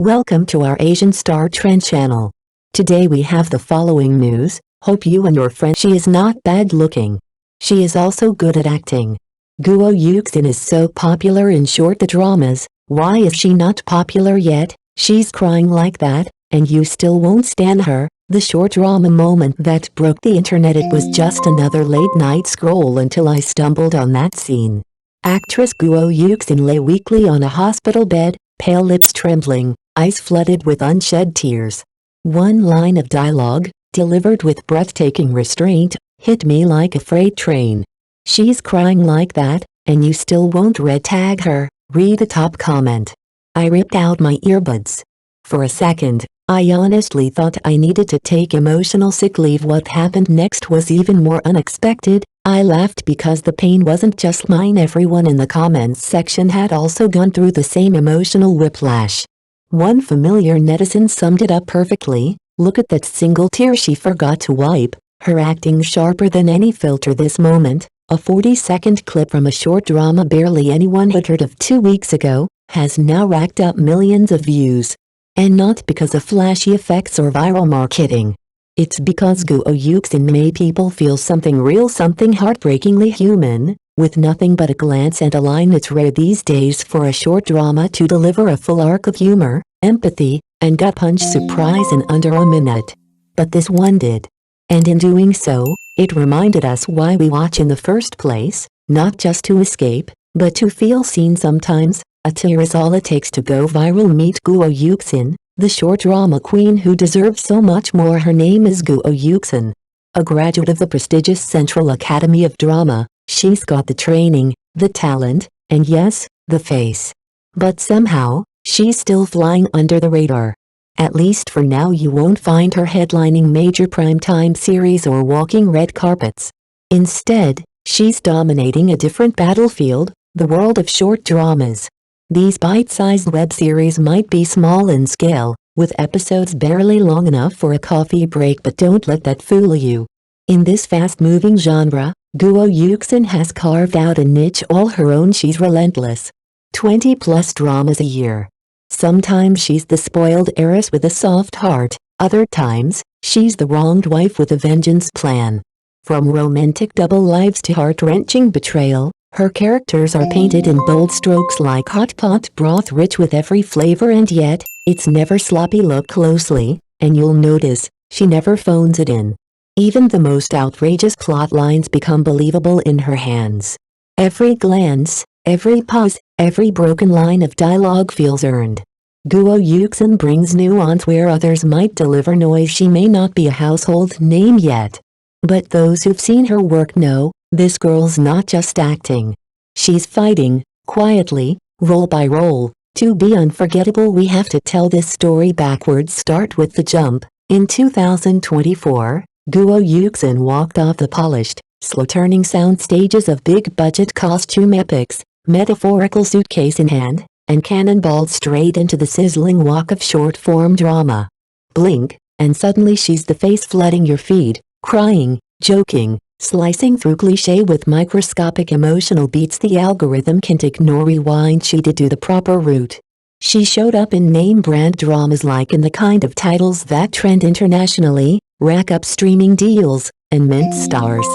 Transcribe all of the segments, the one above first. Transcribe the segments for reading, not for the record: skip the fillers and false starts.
Welcome to our Asian Star Trend channel. Today we have the following news. Hope you and your friend. She is not bad looking. She is also good at acting. Guo Yuxin is so popular in short dramas. Why is she not popular yet? She's crying like that, and you still won't stand her. The short drama moment that broke the internet. It was just another late night scroll until I stumbled on that scene. Actress Guo Yuxin lay weakly on a hospital bed, pale lips trembling, eyes flooded with unshed tears. One line of dialogue, delivered with breathtaking restraint, hit me like a freight train. She's crying like that, and you still won't red tag her. Read the top comment. I ripped out my earbuds. For a second, I honestly thought I needed to take emotional sick leave. What happened next was even more unexpected. I laughed because the pain wasn't just mine. Everyone in the comments section had also gone through the same emotional whiplash. One familiar netizen summed it up perfectly. Look at that single tear she forgot to wipe. Her acting sharper than any filter. This moment, a 40-second clip from a short drama barely anyone had heard of 2 weeks ago, has now racked up millions of views. And not because of flashy effects or viral marketing. It's because Guo Yuxin made people feel something real, something heartbreakingly human, with nothing but a glance and a line. It's rare these days for a short drama to deliver a full arc of humor, empathy, and gut-punch surprise in under a minute. But this one did. And in doing so, it reminded us why we watch in the first place, not just to escape, but to feel seen sometimes. A tear is all it takes to go viral. Meet Guo Yuxin, the short drama queen who deserves so much more. Her name is Guo Yuxin. A graduate of the prestigious Central Academy of Drama, she's got the training, the talent, and yes, the face. But somehow, she's still flying under the radar. At least for now. You won't find her headlining major primetime series or walking red carpets. Instead, she's dominating a different battlefield, the world of short dramas. These bite-sized web series might be small in scale, with episodes barely long enough for a coffee break, but don't let that fool you. In this fast-moving genre, Guo Yuxin has carved out a niche all her own. She's relentless. 20+ dramas a year. Sometimes she's the spoiled heiress with a soft heart, other times, she's the wronged wife with a vengeance plan. From romantic double lives to heart-wrenching betrayal, her characters are painted in bold strokes like hot pot broth, rich with every flavor, and yet, it's never sloppy. Look closely, and you'll notice, she never phones it in. Even the most outrageous plot lines become believable in her hands. Every glance, every pause, every broken line of dialogue feels earned. Guo Yuxin brings nuance where others might deliver noise. She may not be a household name yet. But those who've seen her work know, this girl's not just acting. She's fighting, quietly, role by role, to be unforgettable. We have to tell this story backwards. Start with the jump. In 2024, Guo Yuxin walked off the polished, slow-turning sound stages of big-budget costume epics, metaphorical suitcase in hand, and cannonballed straight into the sizzling walk of short-form drama. Blink, and suddenly she's the face flooding your feed, crying, joking, slicing through cliché with microscopic emotional beats the algorithm can't ignore. Rewind. She did do the proper route. She showed up in name-brand dramas like in the kind of titles that trend internationally, rack up streaming deals, and mint stars.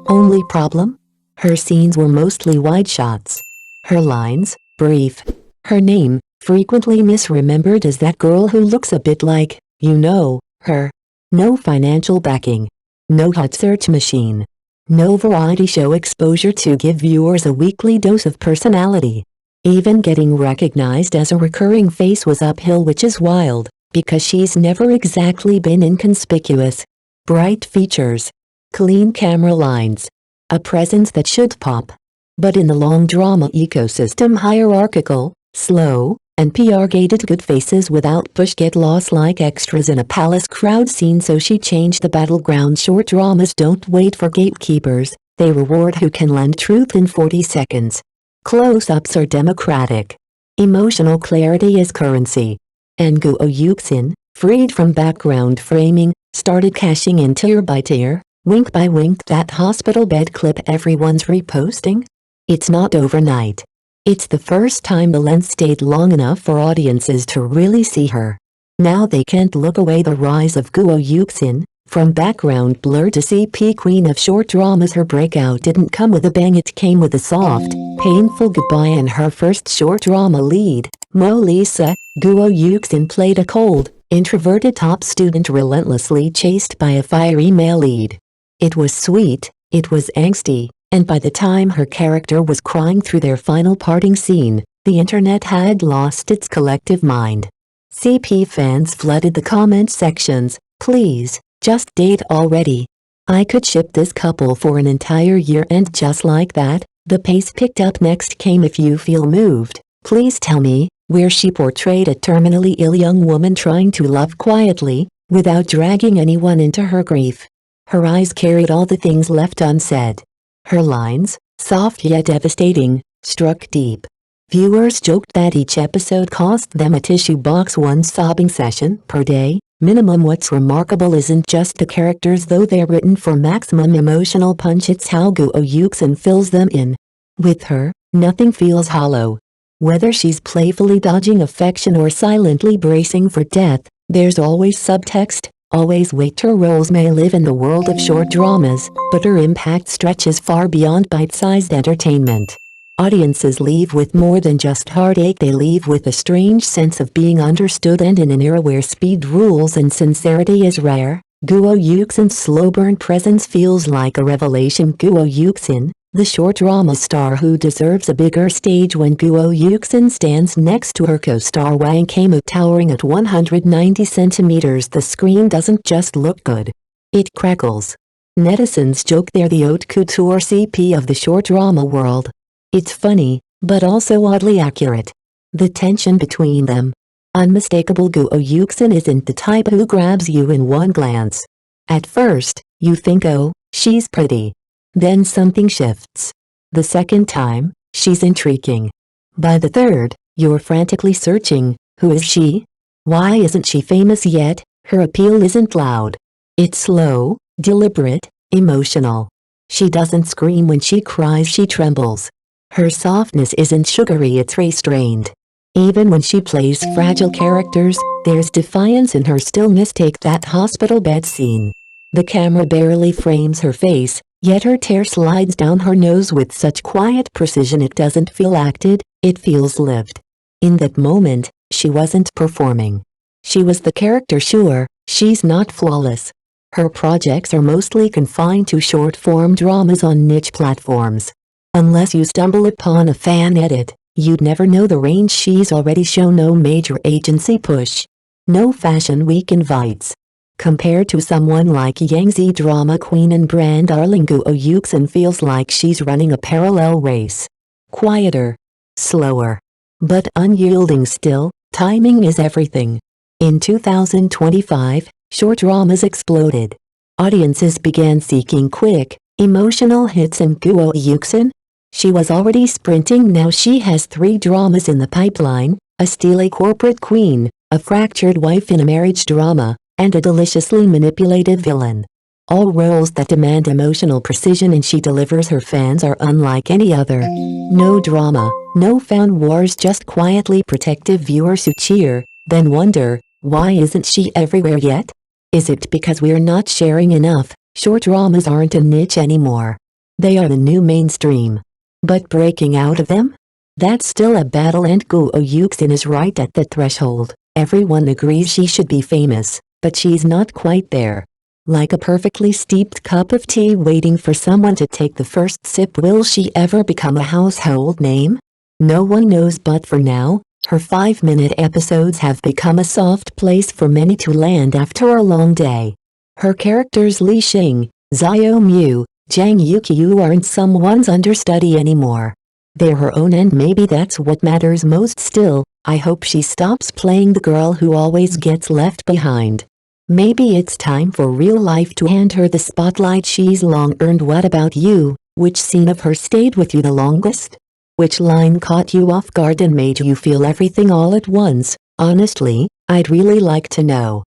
Only problem? Her scenes were mostly wide shots. Her lines, brief. Her name, frequently misremembered as that girl who looks a bit like, you know, her. No financial backing. No hot search machine. No variety show exposure to give viewers a weekly dose of personality. Even getting recognized as a recurring face was uphill, which is wild, because she's never exactly been inconspicuous. Bright features. Clean camera lines. A presence that should pop. But in the long drama ecosystem, hierarchical, slow, and PR-gated good faces without push get lost like extras in a palace crowd scene. So she changed the battleground. Short dramas don't wait for gatekeepers, they reward who can lend truth in 40 seconds. Close-ups are democratic. Emotional clarity is currency. And Guo Yuxin, freed from background framing, started cashing in tear by tear, wink by wink. That hospital bed clip everyone's reposting? It's not overnight. It's the first time the lens stayed long enough for audiences to really see her. Now they can't look away. The rise of Guo Yuxin, from background blur to CP queen of short dramas. Her breakout didn't come with a bang, it came with a soft, painful goodbye in her first short drama lead, Mo Lisa. Guo Yuxin played a cold, introverted top student relentlessly chased by a fiery male lead. It was sweet, it was angsty, and by the time her character was crying through their final parting scene, the internet had lost its collective mind. CP fans flooded the comment sections, "Please, just date already. I could ship this couple for an entire year." And just like that, the pace picked up. Next came "If you feel moved, please tell me," where she portrayed a terminally ill young woman trying to love quietly, without dragging anyone into her grief. Her eyes carried all the things left unsaid. Her lines, soft yet devastating, struck deep. Viewers joked that each episode cost them a tissue box, one sobbing session per day, minimum. What's remarkable isn't just the characters, though they're written for maximum emotional punch, it's how Guo Yuxin fills them in. With her, nothing feels hollow. Whether she's playfully dodging affection or silently bracing for death, there's always subtext, always weight. Her roles may live in the world of short dramas, but her impact stretches far beyond bite-sized entertainment. Audiences leave with more than just heartache, they leave with a strange sense of being understood. And in an era where speed rules and sincerity is rare, Guo Yuxin's slow-burn presence feels like a revelation. Guo Yuxin, the short drama star who deserves a bigger stage. When Guo Yuxin stands next to her co-star Wang Kamo, towering at 190 centimeters, the screen doesn't just look good. It crackles. Netizens joke they're the haute couture CP of the short drama world. It's funny, but also oddly accurate. The tension between them. Unmistakable. Guo Yuxin isn't the type who grabs you in one glance. At first, you think, oh, she's pretty. Then something shifts. The second time, she's intriguing. By the third, you're frantically searching, who is she? Why isn't she famous yet? Her appeal isn't loud. It's slow, deliberate, emotional. She doesn't scream when she cries, she trembles. Her softness isn't sugary, it's restrained. Even when she plays fragile characters, there's defiance in her stillness. Take that hospital bed scene. The camera barely frames her face, yet her tear slides down her nose with such quiet precision it doesn't feel acted, it feels lived. In that moment, she wasn't performing. She was the character. Sure, she's not flawless. Her projects are mostly confined to short-form dramas on niche platforms. Unless you stumble upon a fan edit, you'd never know the range she's already shown. No major agency push. No fashion week invites. Compared to someone like Yangtze drama queen and brand darling, Guo Yuxin feels like she's running a parallel race. Quieter. Slower. But unyielding still. Timing is everything. In 2025, short dramas exploded. Audiences began seeking quick, emotional hits, and Guo Yuxin? She was already sprinting. Now she has 3 dramas in the pipeline, a steely corporate queen, a fractured wife in a marriage drama, and a deliciously manipulated villain. All roles that demand emotional precision, and she delivers. Her fans are unlike any other. No drama, no fan wars, just quietly protective viewers who cheer, then wonder, why isn't she everywhere yet? Is it because we're not sharing enough? Short dramas aren't a niche anymore. They are the new mainstream. But breaking out of them? That's still a battle, and Guo Yuxin is right at the threshold. Everyone agrees she should be famous, but she's not quite there. Like a perfectly steeped cup of tea waiting for someone to take the first sip. Will she ever become a household name? No one knows, but for now, her 5-minute episodes have become a soft place for many to land after a long day. Her characters Li Xing, Xiao Mu, Zhang Yuqiu aren't someone's understudy anymore. They're her own, and maybe that's what matters most. Still, I hope she stops playing the girl who always gets left behind. Maybe it's time for real life to hand her the spotlight she's long earned. What about you? Which scene of her stayed with you the longest? Which line caught you off guard and made you feel everything all at once? Honestly, I'd really like to know.